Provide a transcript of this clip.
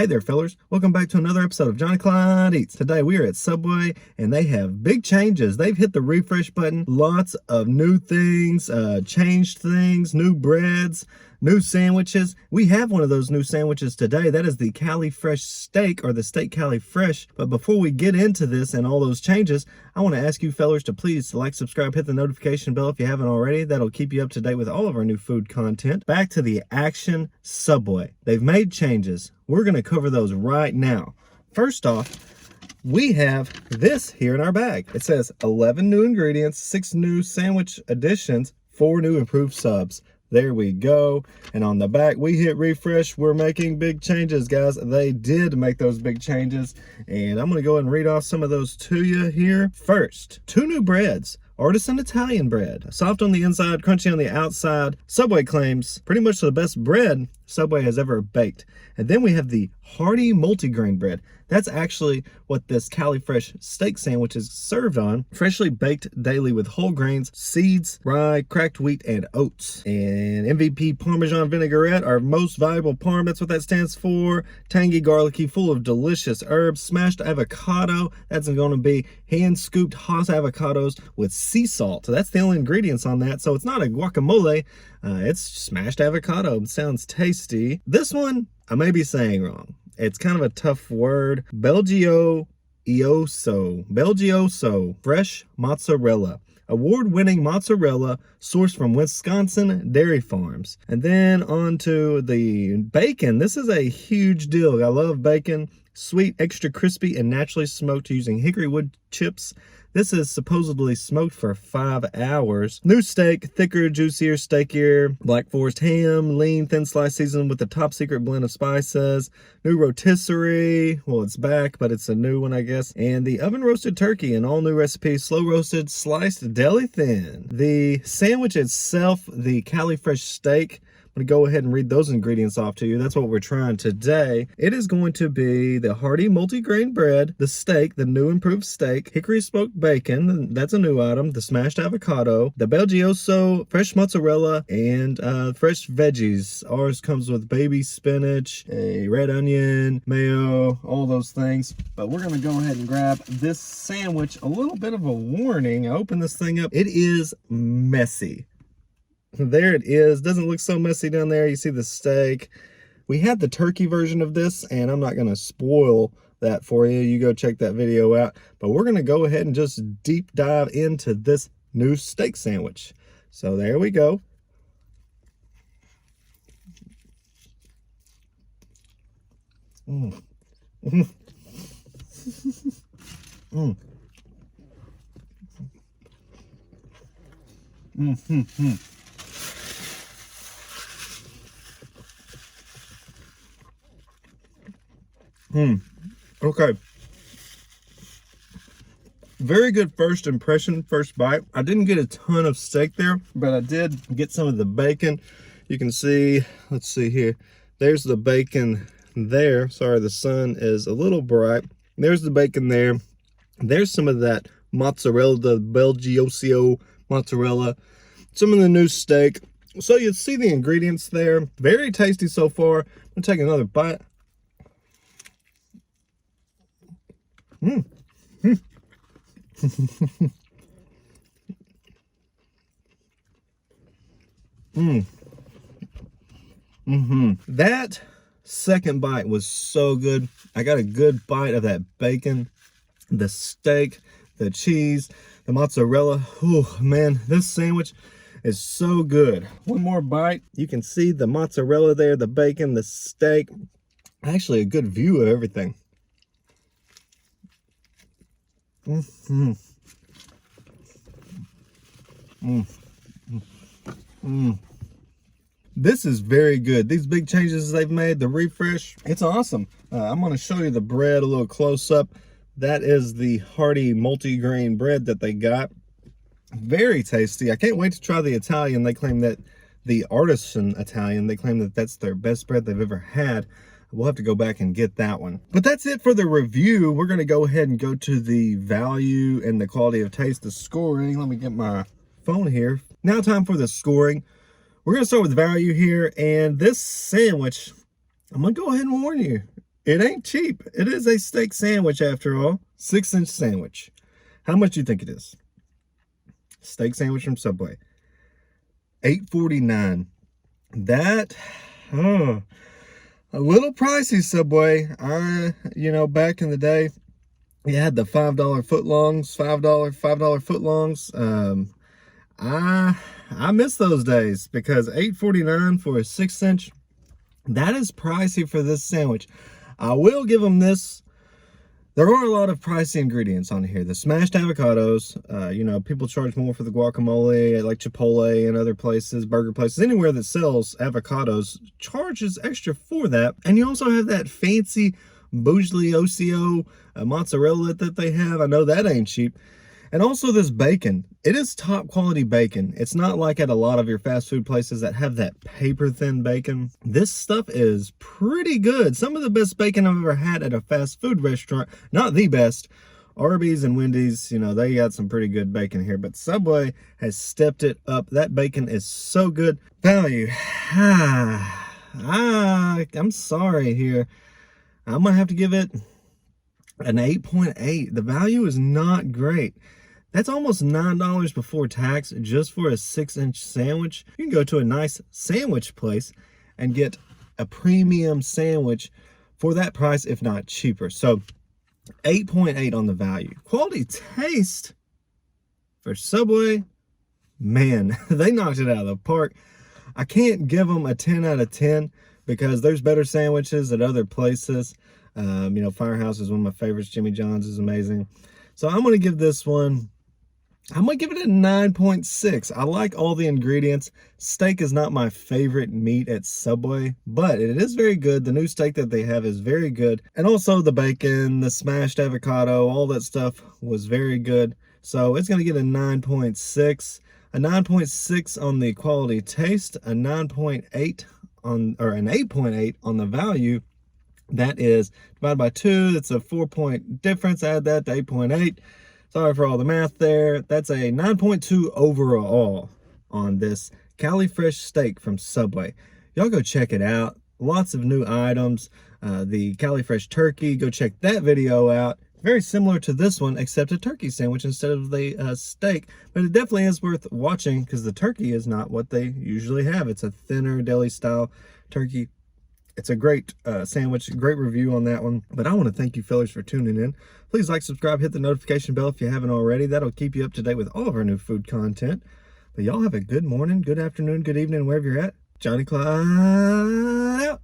Hey there, fellers. Welcome back to another episode of Johnny Clyde Eats. Today we are at Subway and they have big changes. They've hit the refresh button. Lots of new things, changed things, new breads, new sandwiches. We have one of those new sandwiches today. That is the Cali Fresh steak, or the steak Cali Fresh. But before we get into this and all those changes, I want to ask you fellers to please like, subscribe, hit the notification bell if you haven't already. That'll keep you up to date with all of our new food content. Back to the action Subway. They've made changes. We're going to cover those right now. First off, we have this here in our bag. It says 11 new ingredients, 6 new sandwich additions, 4 new improved subs. There we go. And on the back, we hit refresh. We're making big changes, guys. They did make those big changes. And I'm going to go ahead and read off some of those to you here. First, 2 new breads. Artisan Italian bread. Soft on the inside, crunchy on the outside. Subway claims pretty much the best bread Subway has ever baked. And then we have the hearty multigrain bread. That's actually what this Cali Fresh steak sandwich is served on. Freshly baked daily with whole grains, seeds, rye, cracked wheat, and oats. And MVP Parmesan vinaigrette, our most valuable parm. That's what that stands for. Tangy, garlicky, full of delicious herbs. Smashed avocado. That's going to be hand-scooped Haas avocados with sea salt. So that's the only ingredients on that. So it's not a guacamole. It's smashed avocado. It sounds tasty. This one, I may be saying wrong. It's kind of a tough word. BelGioioso. BelGioioso fresh mozzarella. Award-winning mozzarella sourced from Wisconsin dairy farms. And then on to the bacon. This is a huge deal. I love bacon. Sweet, extra crispy, and naturally smoked using hickory wood chips. This is supposedly smoked for 5 hours. New steak, thicker, juicier, steakier. Black Forest ham, lean, thin slice seasoned with the top secret blend of spices. New rotisserie. Well, it's back, but it's a new one, I guess. And the oven roasted turkey, an all new recipe, slow roasted, sliced deli thin. The sandwich itself, the Cali Fresh steak, I'm going to go ahead and read those ingredients off to you. That's what we're trying today. It is going to be the hearty multigrain bread, the steak, the new improved steak, hickory smoked bacon, that's a new item, the smashed avocado, the BelGioioso fresh mozzarella, and fresh veggies. Ours comes with baby spinach, a red onion, mayo, all those things. But we're going to go ahead and grab this sandwich. A little bit of a warning. I open this thing up. It is messy. There it is. Doesn't look so messy down there. You see the steak. We had the turkey version of this, and I'm not going to spoil that for you. You go check that video out. But we're going to go ahead and just deep dive into this new steak sandwich. So there we go. Mm. Mm. Mm. Mm-hmm. Okay. Very good first impression, first bite. I didn't get a ton of steak there, but I did get some of the bacon. You can see, let's see here. There's the bacon there. Sorry, the sun is a little bright. There's the bacon there. There's some of that mozzarella, the BelGioioso mozzarella. Some of the new steak. So you see the ingredients there. Very tasty so far. I'm gonna take another bite. Mm. Mm. That second bite was so good. I got a good bite of that bacon, the steak, the cheese, the mozzarella. Oh man, this sandwich is so good. One more bite. You can see the mozzarella there, the bacon, the steak. Actually, a good view of everything. Mm-hmm. Mm. Mm. This is very good. These big changes they've made, the refresh, it's awesome. I'm going to show you the bread a little close up. That is the hearty multigrain bread that they got. Very tasty. I can't wait to try the Italian. They claim that the Artisan Italian, they claim that that's their best bread they've ever had. We'll have to go back and get that one. But that's it for the review. We're going to go ahead and go to the value and the quality of taste, the scoring. Let me get my phone here. Now time for the scoring. We're going to start with value here. And this sandwich, I'm going to go ahead and warn you. It ain't cheap. It is a steak sandwich after all. 6-inch sandwich. How much do you think it is? Steak sandwich from Subway. $8.49. That, oh, a little pricey, Subway. Back in the day, you had the $5 footlongs, $5 footlongs. I miss those days because $8.49 for a 6-inch, that is pricey for this sandwich. I will give them this. There are a lot of pricey ingredients on here. The smashed avocados, people charge more for the guacamole, like Chipotle and other places, burger places, anywhere that sells avocados charges extra for that. And you also have that fancy BelGioioso mozzarella that they have. I know that ain't cheap. And also this bacon. It is top quality bacon. It's not like at a lot of your fast food places that have that paper thin bacon. This stuff is pretty good. Some of the best bacon I've ever had at a fast food restaurant. Not the best. Arby's and Wendy's, they got some pretty good bacon here. But Subway has stepped it up. That bacon is so good. Value. I'm sorry here. I'm going to have to give it an 8.8. The value is not great. That's almost $9 before tax just for a 6-inch sandwich. You can go to a nice sandwich place and get a premium sandwich for that price, if not cheaper. So 8.8 on the value. Quality taste for Subway, man, they knocked it out of the park. I can't give them a 10 out of 10 because there's better sandwiches at other places. Firehouse is one of my favorites. Jimmy John's is amazing. So I'm going to give this one, I'm going to give it a 9.6. I like all the ingredients. Steak is not my favorite meat at Subway, but it is very good. The new steak that they have is very good. And also the bacon, the smashed avocado, all that stuff was very good. So it's going to get a 9.6. A 9.6 on the quality taste, a 9.8 on, or an 8.8 on the value. That is divided by 2. That's a 4-point difference. Add that to 8.8. Sorry for all the math there. That's a 9.2 overall on this Cali Fresh steak from Subway. Y'all go check it out. Lots of new items. The Cali Fresh turkey, go check that video out. Very similar to this one, except a turkey sandwich instead of the steak. But it definitely is worth watching because the turkey is not what they usually have. It's a thinner deli-style turkey. It's a great sandwich, great review on that one. But I want to thank you fellas for tuning in. Please like, subscribe, hit the notification bell if you haven't already. That'll keep you up to date with all of our new food content. But y'all have a good morning, good afternoon, good evening, wherever you're at. Johnny Clyde out.